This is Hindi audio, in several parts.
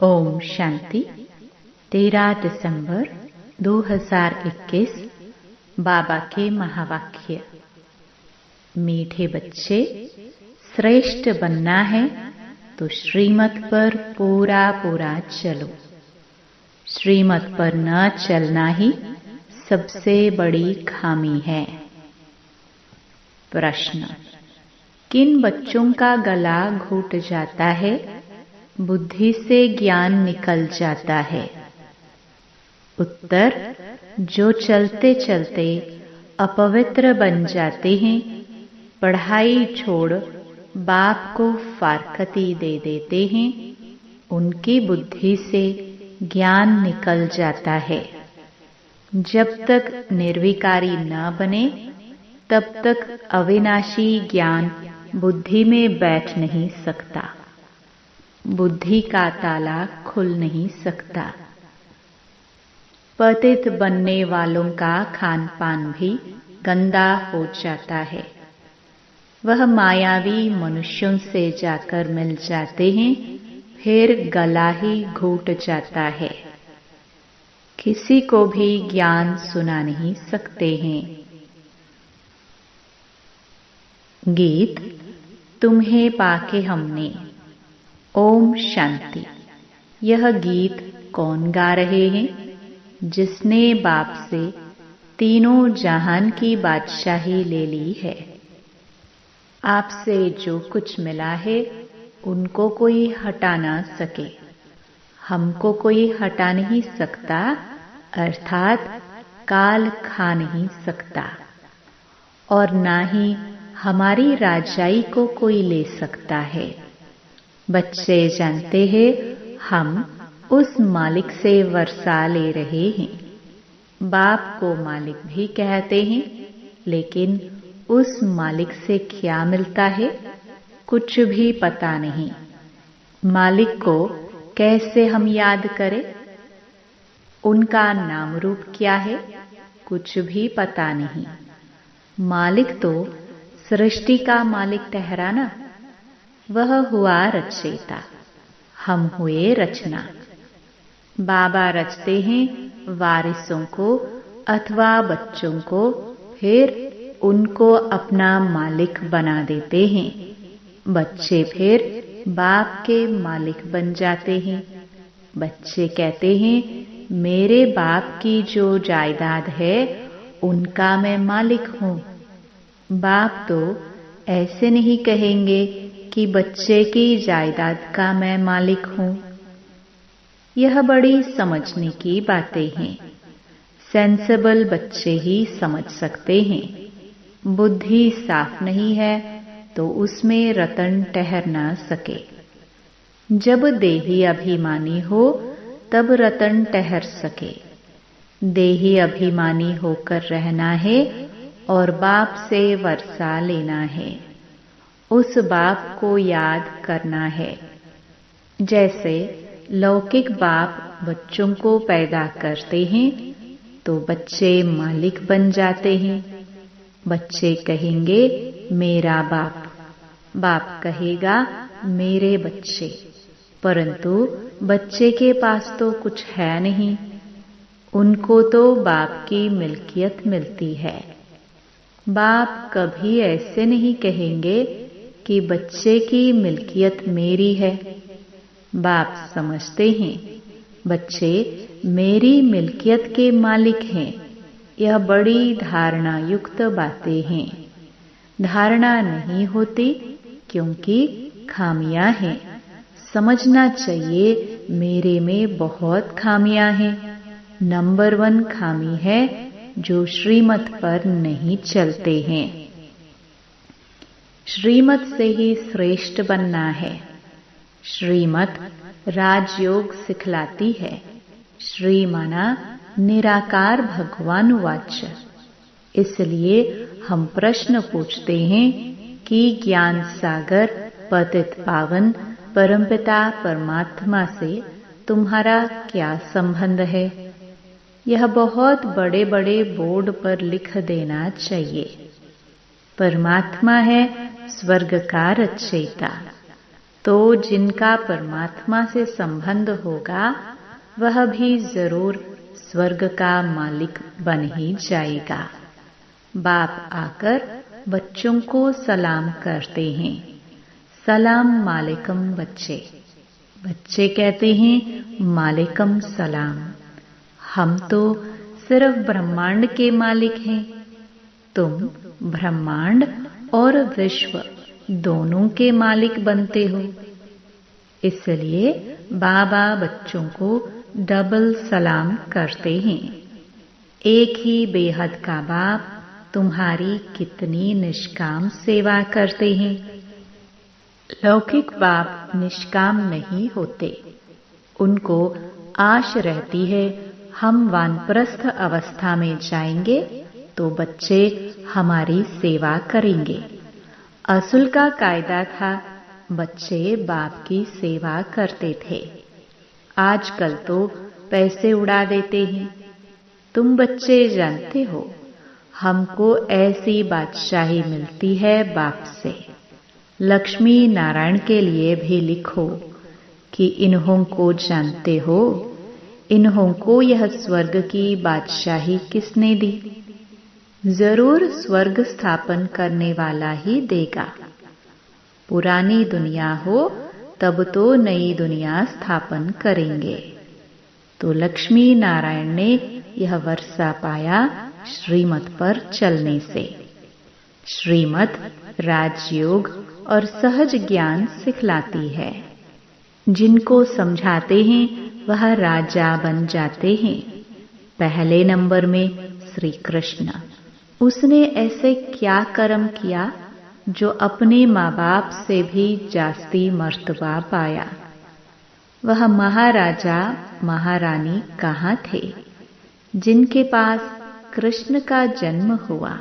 ओम शांति। 13 दिसंबर 2021 बाबा के महावाक्य। मीठे बच्चे, श्रेष्ठ बनना है तो श्रीमत पर पूरा पूरा चलो। श्रीमत पर न चलना ही सबसे बड़ी खामी है। प्रश्न: किन बच्चों का गला घुट जाता है, बुद्धि से ज्ञान निकल जाता है? उत्तर: जो चलते चलते अपवित्र बन जाते हैं, पढ़ाई छोड़ बाप को फारकती दे देते हैं, उनकी बुद्धि से ज्ञान निकल जाता है। जब तक निर्विकारी न बने तब तक अविनाशी ज्ञान बुद्धि में बैठ नहीं सकता। बुद्धि का ताला खुल नहीं सकता। पतित बनने वालों का खान पान भी गंदा हो जाता है। वह मायावी मनुष्यों से जाकर मिल जाते हैं, फिर गला ही घुट जाता है। किसी को भी ज्ञान सुना नहीं सकते हैं। गीत तुम्हें पाके हमने। ओम शांति। यह गीत कौन गा रहे हैं? जिसने बाप से तीनों जहान की बादशाही ले ली है। आपसे जो कुछ मिला है उनको कोई हटा ना सके। हमको कोई हटा नहीं सकता, अर्थात काल खा नहीं सकता, और ना ही हमारी राजाई को कोई ले सकता है। बच्चे जानते हैं हम उस मालिक से वर्षा ले रहे हैं। बाप को मालिक भी कहते हैं, लेकिन उस मालिक से क्या मिलता है कुछ भी पता नहीं। मालिक को कैसे हम याद करें? उनका नाम रूप क्या है कुछ भी पता नहीं। मालिक तो सृष्टि का मालिक ठहरा ना। वह हुआ रचयिता, हम हुए रचना। बाबा रचते हैं वारिसों को अथवा बच्चों को, फिर उनको अपना मालिक बना देते हैं। बच्चे फिर बाप के मालिक बन जाते हैं। बच्चे कहते हैं मेरे बाप की जो जायदाद है उनका मैं मालिक हूँ। बाप तो ऐसे नहीं कहेंगे कि बच्चे की जायदाद का मैं मालिक हूँ। यह बड़ी समझने की बातें हैं। सेंसिबल बच्चे ही समझ सकते हैं। बुद्धि साफ नहीं है तो उसमें रतन ठहर ना सके। जब देही अभिमानी हो तब रतन ठहर सके। देही अभिमानी होकर रहना है और बाप से वर्षा लेना है। उस बाप को याद करना है। जैसे लौकिक बाप बच्चों को पैदा करते हैं तो बच्चे मालिक बन जाते हैं। बच्चे कहेंगे मेरा बाप, बाप कहेगा मेरे बच्चे, परंतु बच्चे के पास तो कुछ है नहीं। उनको तो बाप की मिल्कियत मिलती है। बाप कभी ऐसे नहीं कहेंगे कि बच्चे की मिल्कियत मेरी है। बाप समझते हैं बच्चे मेरी मिल्कियत के मालिक हैं। यह बड़ी धारणा युक्त बातें हैं। धारणा नहीं होती क्योंकि खामियां हैं। समझना चाहिए मेरे में बहुत खामियां हैं। नंबर 1 खामी है जो श्रीमत पर नहीं चलते हैं। श्रीमत से ही श्रेष्ठ बनना है। श्रीमत राजयोग सिखलाती है। श्री माना निराकार भगवान वाच्य। इसलिए हम प्रश्न पूछते हैं कि ज्ञान सागर पतित पावन परमपिता परमात्मा से तुम्हारा क्या संबंध है? यह बहुत बड़े बड़े बोर्ड पर लिख देना चाहिए। परमात्मा है स्वर्ग का रचयिता। तो जिनका परमात्मा से संबंध होगा वह भी जरूर स्वर्ग का मालिक बन ही जाएगा। बाप आकर बच्चों को सलाम करते हैं, सलाम मालिकम बच्चे। बच्चे कहते हैं मालिकम सलाम। हम तो सिर्फ ब्रह्मांड के मालिक हैं, तुम ब्रह्मांड और विश्व दोनों के मालिक बनते हो। इसलिए बाबा बच्चों को डबल सलाम करते हैं। एक ही बेहद का बाप तुम्हारी कितनी निष्काम सेवा करते हैं। लौकिक बाप निष्काम नहीं होते, उनको आश रहती है हम वानप्रस्थ अवस्था में जाएंगे तो बच्चे हमारी सेवा करेंगे। असुल का कायदा था बच्चे बाप की सेवा करते थे। आजकल तो पैसे उड़ा देते हैं। तुम बच्चे जानते हो हमको ऐसी बादशाही मिलती है बाप से। लक्ष्मी नारायण के लिए भी लिखो कि इन्हों को जानते हो, इन्हों को यह स्वर्ग की बादशाही किसने दी। जरूर स्वर्ग स्थापन करने वाला ही देगा। पुरानी दुनिया हो तब तो नई दुनिया स्थापन करेंगे। तो लक्ष्मी नारायण ने यह वर्षा पाया श्रीमत पर चलने से। श्रीमत राजयोग और सहज ज्ञान सिखलाती है। जिनको समझाते हैं वह राजा बन जाते हैं। पहले नंबर में श्री कृष्ण, उसने ऐसे क्या कर्म किया जो अपने माँ बाप से भी जास्ती मर्तबा पाया। वह महाराजा महारानी कहाँ थे जिनके पास कृष्ण का जन्म हुआ।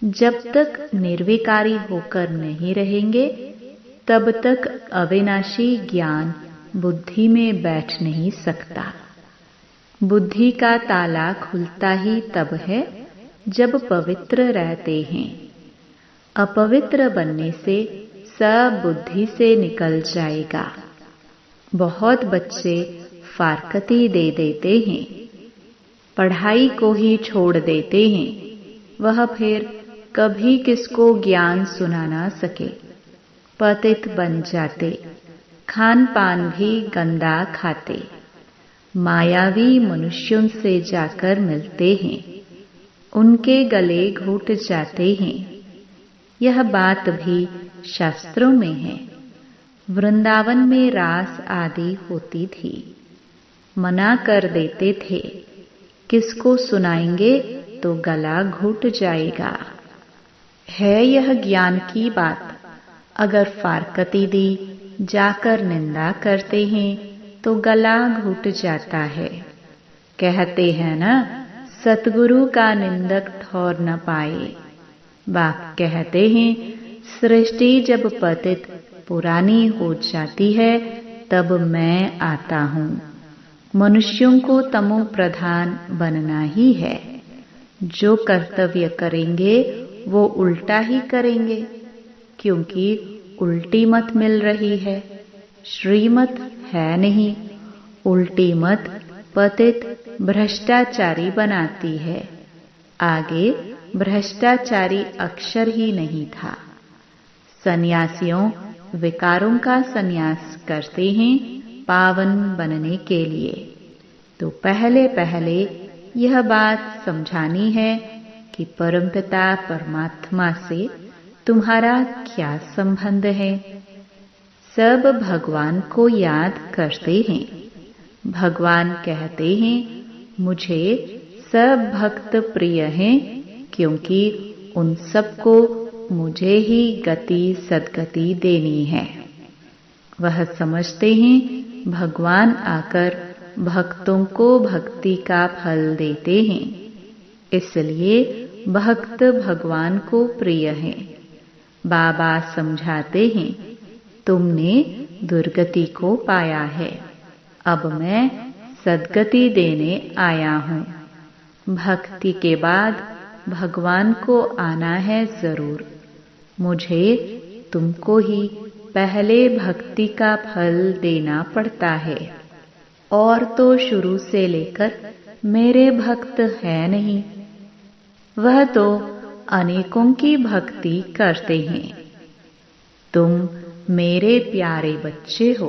जब तक निर्विकारी होकर नहीं रहेंगे तब तक अविनाशी ज्ञान बुद्धि में बैठ नहीं सकता। बुद्धि का ताला खुलता ही तब है जब पवित्र रहते हैं। अपवित्र बनने से सब बुद्धि से निकल जाएगा। बहुत बच्चे फारकती दे देते हैं, पढ़ाई को ही छोड़ देते हैं। वह फिर कभी किसको ज्ञान सुना ना सके, पतित बन जाते, खान पान भी गंदा खाते, मायावी मनुष्यों से जाकर मिलते हैं, उनके गले घुट जाते हैं। यह बात भी शास्त्रों में है। वृंदावन में रास आदि होती थी, मना कर देते थे, किसको सुनाएंगे तो गला घुट जाएगा। है यह ज्ञान की बात। अगर फारकती दी जाकर निंदा करते हैं तो गला घुट जाता है। कहते हैं ना, सतगुरु का निंदक ठौर न पाए। बाप कहते हैं सृष्टि जब पतित पुरानी हो जाती है तब मैं आता हूँ। मनुष्यों को तमो प्रधान बनना ही है। जो कर्तव्य करेंगे वो उल्टा ही करेंगे, क्योंकि उल्टी मत मिल रही है, श्रीमत है नहीं। उल्टी मत पतित भ्रष्टाचारी बनाती है। आगे भ्रष्टाचारी अक्षर ही नहीं था। सन्यासियों विकारों का सन्यास करते हैं पावन बनने के लिए। तो पहले पहले यह बात समझानी है कि परमपिता परमात्मा से तुम्हारा क्या संबंध है। सब भगवान को याद करते हैं। भगवान कहते हैं मुझे सब भक्त प्रिय हैं, क्योंकि उन सबको मुझे ही गति सद्गति देनी है। वह समझते हैं भगवान आकर भक्तों को भक्ति का फल देते हैं, इसलिए भक्त भगवान को प्रिय हैं। बाबा समझाते हैं तुमने दुर्गति को पाया है, अब मैं सद्गति देने आया हूँ। भक्ति के बाद भगवान को आना है जरूर। मुझे तुमको ही पहले भक्ति का फल देना पड़ता है। और तो शुरू से लेकर मेरे भक्त है नहीं, वह तो अनेकों की भक्ति करते हैं। तुम मेरे प्यारे बच्चे हो,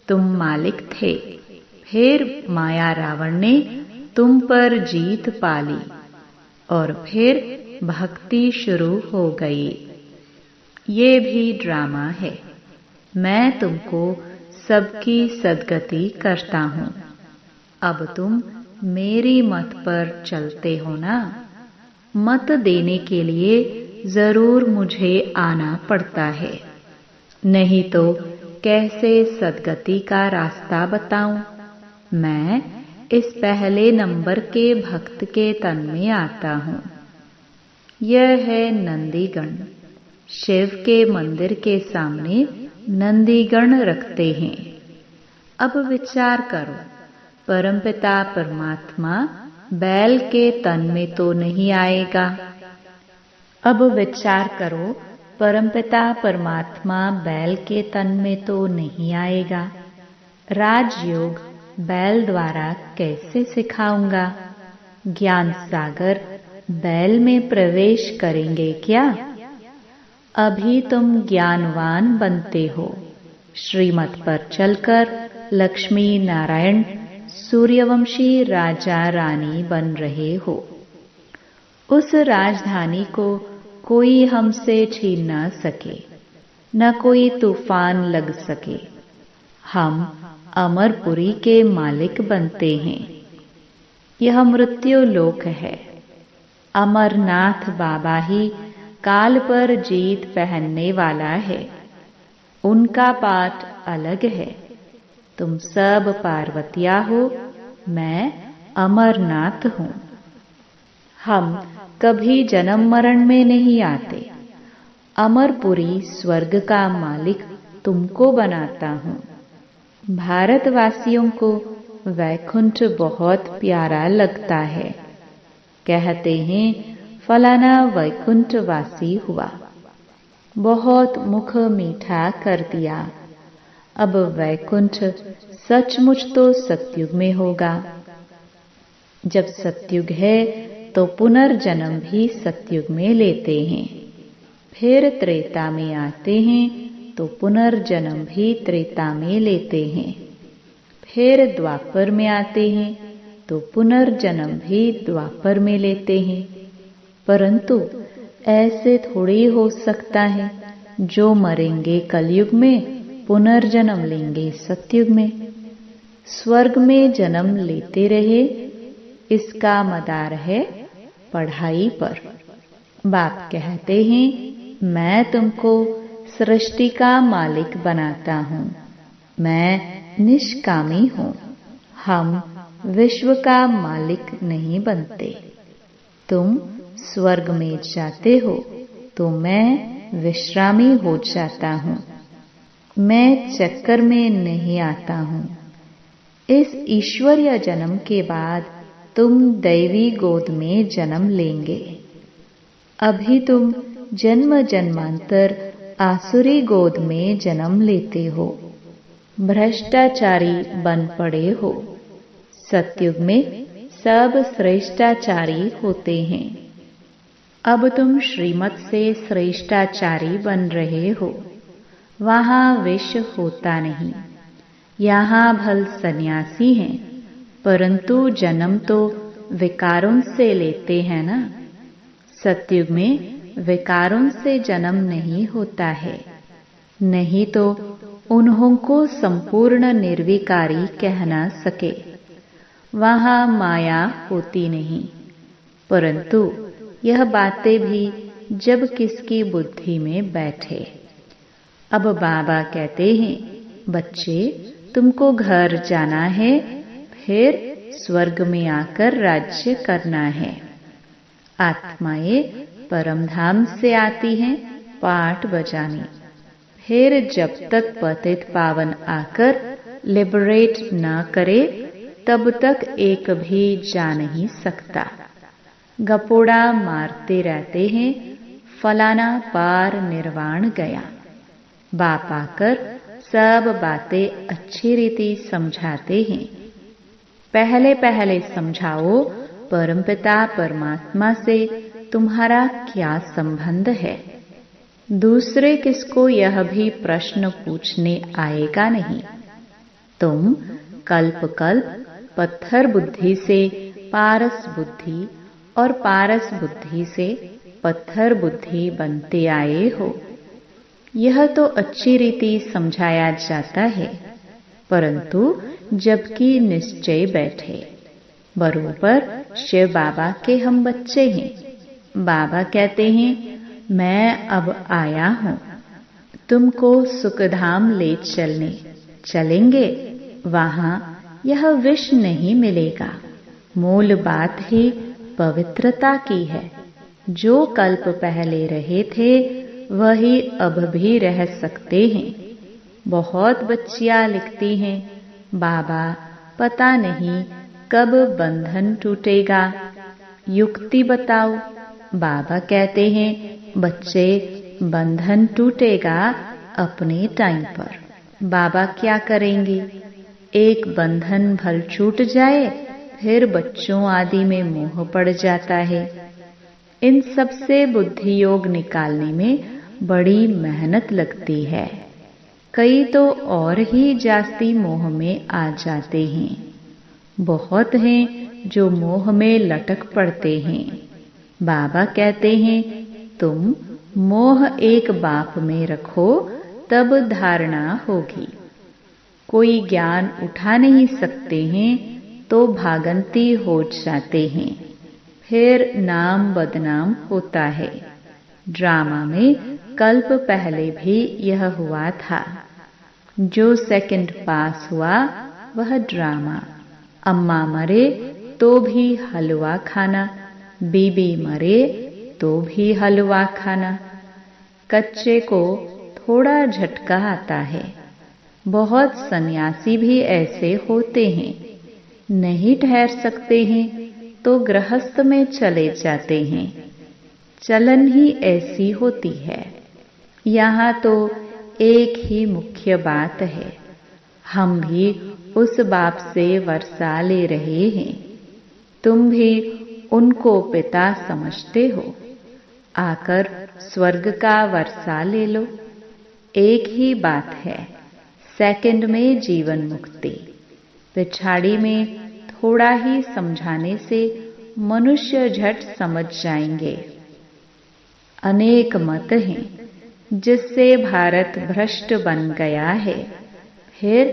तुम मालिक थे, फिर माया रावण ने तुम पर जीत पाली और फिर भक्ति शुरू हो गई। ये भी ड्रामा है। मैं तुमको सबकी सद्गति करता हूँ। अब तुम मेरी मत पर चलते हो ना। मत देने के लिए जरूर मुझे आना पड़ता है, नहीं तो कैसे सद्गति का रास्ता बताऊं। मैं इस पहले नंबर के भक्त के तन में आता हूँ। यह है नंदीगण। शिव के मंदिर के सामने नंदीगण रखते हैं। अब विचार करो, परमपिता परमात्मा बैल के तन में तो नहीं आएगा। अब विचार करो, परमपिता परमात्मा बैल के तन में तो नहीं आएगा। राजयोग बैल द्वारा कैसे सिखाऊंगा? ज्ञान सागर बैल में प्रवेश करेंगे क्या? अभी तुम ज्ञानवान बनते हो। श्रीमत पर चलकर लक्ष्मी नारायण सूर्यवंशी राजा रानी बन रहे हो। उस राजधानी को कोई हमसे छीन न सके, न कोई तूफान लग सके। हम अमरपुरी के मालिक बनते हैं। यह मृत्यु लोक है। अमरनाथ बाबा ही काल पर जीत पहनने वाला है। उनका पाठ अलग है। तुम सब पार्वतिया हो, मैं अमरनाथ हूँ। हम कभी जन्म मरण में नहीं आते। अमरपुरी स्वर्ग का मालिक तुमको बनाता हूँ। भारतवासियों को वैकुंठ बहुत प्यारा लगता है। कहते हैं फलाना वैकुंठवासी हुआ, बहुत मुख मीठा कर दिया। अब वैकुंठ सचमुच तो सतयुग में होगा। जब सतयुग है तो पुनर्जन्म भी सतयुग में लेते हैं। फिर त्रेता में आते हैं तो पुनर्जन्म भी त्रेता में लेते हैं। फिर द्वापर में आते हैं तो पुनर्जन्म भी द्वापर में लेते हैं। परंतु ऐसे थोड़ी हो सकता है जो मरेंगे कलयुग में पुनर्जन्म लेंगे सतयुग में। स्वर्ग में जन्म लेते रहे, इसका मदार है पढ़ाई पर। बाप कहते हैं मैं तुमको सृष्टि का मालिक बनाता हूँ। मैं निष्कामी हूँ। हम विश्व का मालिक नहीं बनते। तुम स्वर्ग में जाते हो तो मैं विश्रामी हो जाता हूँ। मैं चक्कर में नहीं आता हूँ। इस ईश्वरीय जन्म के बाद तुम दैवी गोद में जन्म लेंगे। अभी तुम जन्म जन्मांतर आसुरी गोद में जन्म लेते हो। भ्रष्टाचारी बन पड़े हो। सतयुग में सब श्रेष्ठाचारी होते हैं। अब तुम श्रीमत से श्रेष्ठाचारी बन रहे हो। वहाँ विष होता नहीं। यहाँ भल सन्यासी हैं, परंतु जन्म तो विकारों से लेते हैं ना। सतयुग में विकारों से जन्म नहीं होता है, नहीं तो उन्हों को संपूर्ण निर्विकारी कह न सके। वहाँ माया होती नहीं। परंतु यह बातें भी जब किसकी बुद्धि में बैठे। अब बाबा कहते हैं बच्चे तुमको घर जाना है, फिर स्वर्ग में आकर राज्य करना है। आत्माएं परमधाम से आती हैं पाठ बजाने। फिर जब तक पतित पावन आकर लिबरेट न करे तब तक एक भी जा नहीं सकता। गपोड़ा मारते रहते हैं फलाना पार निर्वाण गया। बाप आकर सब बातें अच्छी रीति समझाते हैं। पहले पहले समझाओ परमपिता परमात्मा से तुम्हारा क्या संबंध है। दूसरे किसको यह भी प्रश्न पूछने आएगा नहीं। तुम कल्प कल्प पत्थर बुद्धि से पारस बुद्धि और पारस बुद्धि से पत्थर बुद्धि बनते आए हो। यह तो अच्छी रीति समझाया जाता है, परंतु जबकि निश्चय बैठे बरोबर शिव बाबा के हम बच्चे हैं। बाबा कहते हैं मैं अब आया हूँ, तुमको सुखधाम ले चलेंगे। वहाँ यह विष नहीं मिलेगा। मूल बात ही पवित्रता की है। जो कल्प पहले रहे थे वही अब भी रह सकते हैं। बहुत बच्चियां लिखती हैं बाबा पता नहीं कब बंधन टूटेगा, युक्ति बताओ। बाबा कहते हैं बच्चे बंधन टूटेगा अपने टाइम पर। बाबा क्या करेंगे? एक बंधन भल छूट जाए फिर बच्चों आदि में मोह पड़ जाता है। इन सब से बुद्धि योग निकालने में बड़ी मेहनत लगती है। कई तो और ही जास्ती मोह में आ जाते हैं। बहुत हैं जो मोह में लटक पड़ते हैं। बाबा कहते हैं तुम मोह एक बाप में रखो तब धारणा होगी। कोई ज्ञान उठा नहीं सकते हैं तो भागंती हो जाते हैं, फिर नाम बदनाम होता है। ड्रामा में कल्प पहले भी यह हुआ था। जो सेकंड पास हुआ वह ड्रामा। अम्मा मरे तो भी हलवा खाना, बीबी मरे तो भी हलवा खाना। कच्चे को थोड़ा झटका आता है। बहुत सन्यासी भी ऐसे होते हैं, नहीं ठहर सकते हैं तो गृहस्थ में चले जाते हैं। चलन ही ऐसी होती है। यहाँ तो एक ही मुख्य बात है, हम भी उस बाप से वर्षा ले रहे हैं। तुम भी उनको पिता समझते हो। आकर स्वर्ग का वर्षा ले लो। एक ही बात है, सेकंड में जीवन मुक्ति। पिछाड़ी में थोड़ा ही समझाने से मनुष्य झट समझ जाएंगे। अनेक मत हैं जिससे भारत भ्रष्ट बन गया है। फिर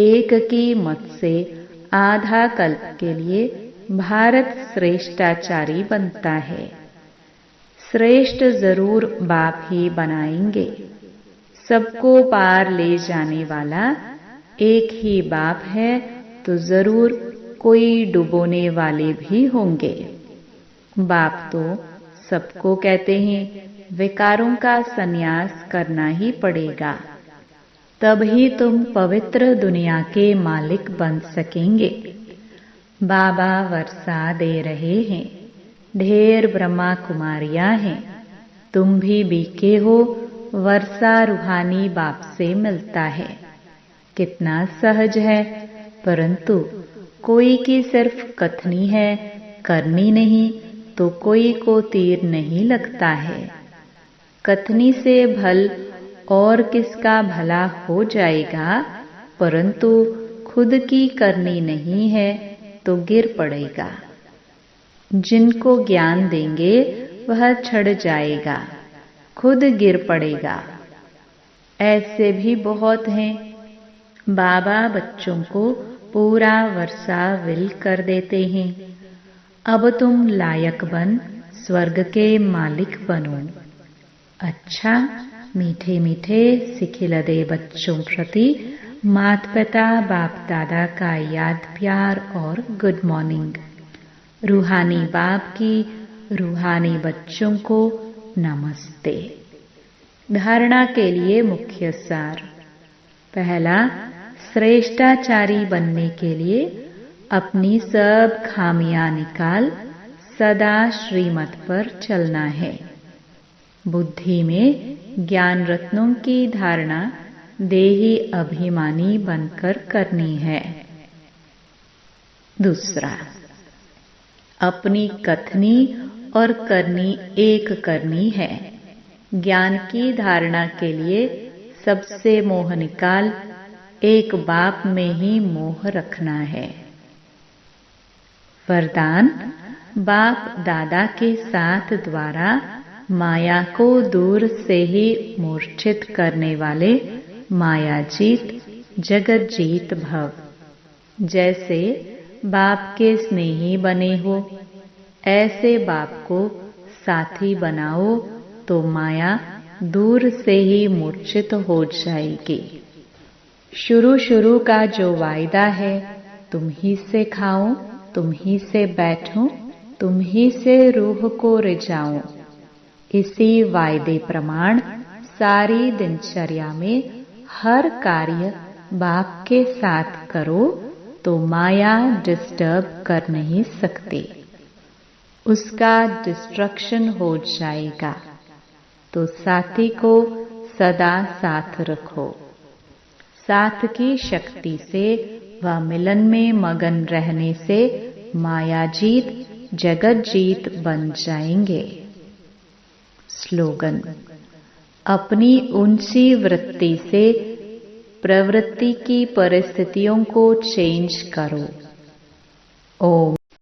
एक की मत से आधा कल्प के लिए भारत श्रेष्ठाचारी बनता है। श्रेष्ठ जरूर बाप ही बनाएंगे। सबको पार ले जाने वाला एक ही बाप है तो जरूर कोई डुबोने वाले भी होंगे। बाप तो सबको कहते हैं विकारों का संन्यास करना ही पड़ेगा, तभी तुम पवित्र दुनिया के मालिक बन सकेंगे। बाबा वर्षा दे रहे हैं। ढेर ब्रह्मा कुमारियां हैं। तुम भी बीके हो। वर्षा रूहानी बाप से मिलता है। कितना सहज है, परंतु कोई की सिर्फ कथनी है, करनी नहीं तो कोई को तीर नहीं लगता है। कथनी से भल और किसका भला हो जाएगा, परंतु खुद की करनी नहीं है तो गिर पड़ेगा। जिनको ज्ञान देंगे वह छड़ जाएगा, खुद गिर पड़ेगा। ऐसे भी बहुत हैं। बाबा बच्चों को पूरा वर्षा विल कर देते हैं। अब तुम लायक बन स्वर्ग के मालिक बनो। अच्छा, मीठे मीठे सिखिलदे बच्चों प्रति माता पिता बाप दादा का याद प्यार और गुड मॉर्निंग। रूहानी बाप की रूहानी बच्चों को नमस्ते। धारणा के लिए मुख्य सार। पहला, श्रेष्ठाचारी बनने के लिए अपनी सब खामियां निकाल सदा श्रीमत पर चलना है। बुद्धि में ज्ञान रत्नों की धारणा देही अभिमानी बनकर करनी है। दूसरा, अपनी कथनी और करनी एक करनी है। ज्ञान की धारणा के लिए सबसे मोह निकाल एक बाप में ही मोह रखना है। वरदान, बाप दादा के साथ द्वारा माया को दूर से ही मूर्छित करने वाले मायाजीत जगत जीत भव। जैसे बाप के स्नेही बने हो, ऐसे बाप को साथी बनाओ तो माया दूर से ही मूर्छित हो जाएगी। शुरू शुरू का जो वायदा है, तुम ही से खाऊं, तुम ही से बैठूं, तुम ही से रूह को रिझाऊं, इसी वायदे प्रमाण सारी दिनचर्या में हर कार्य बाप के साथ करो तो माया डिस्टर्ब कर नहीं सकती। उसका डिस्ट्रक्शन हो जाएगा। तो साथी को सदा साथ रखो। साथ की शक्ति से व मिलन में मगन रहने से मायाजीत जगत जीत बन जाएंगे। स्लोगन, अपनी ऊंची वृत्ति से प्रवृत्ति की परिस्थितियों को चेंज करो। ओम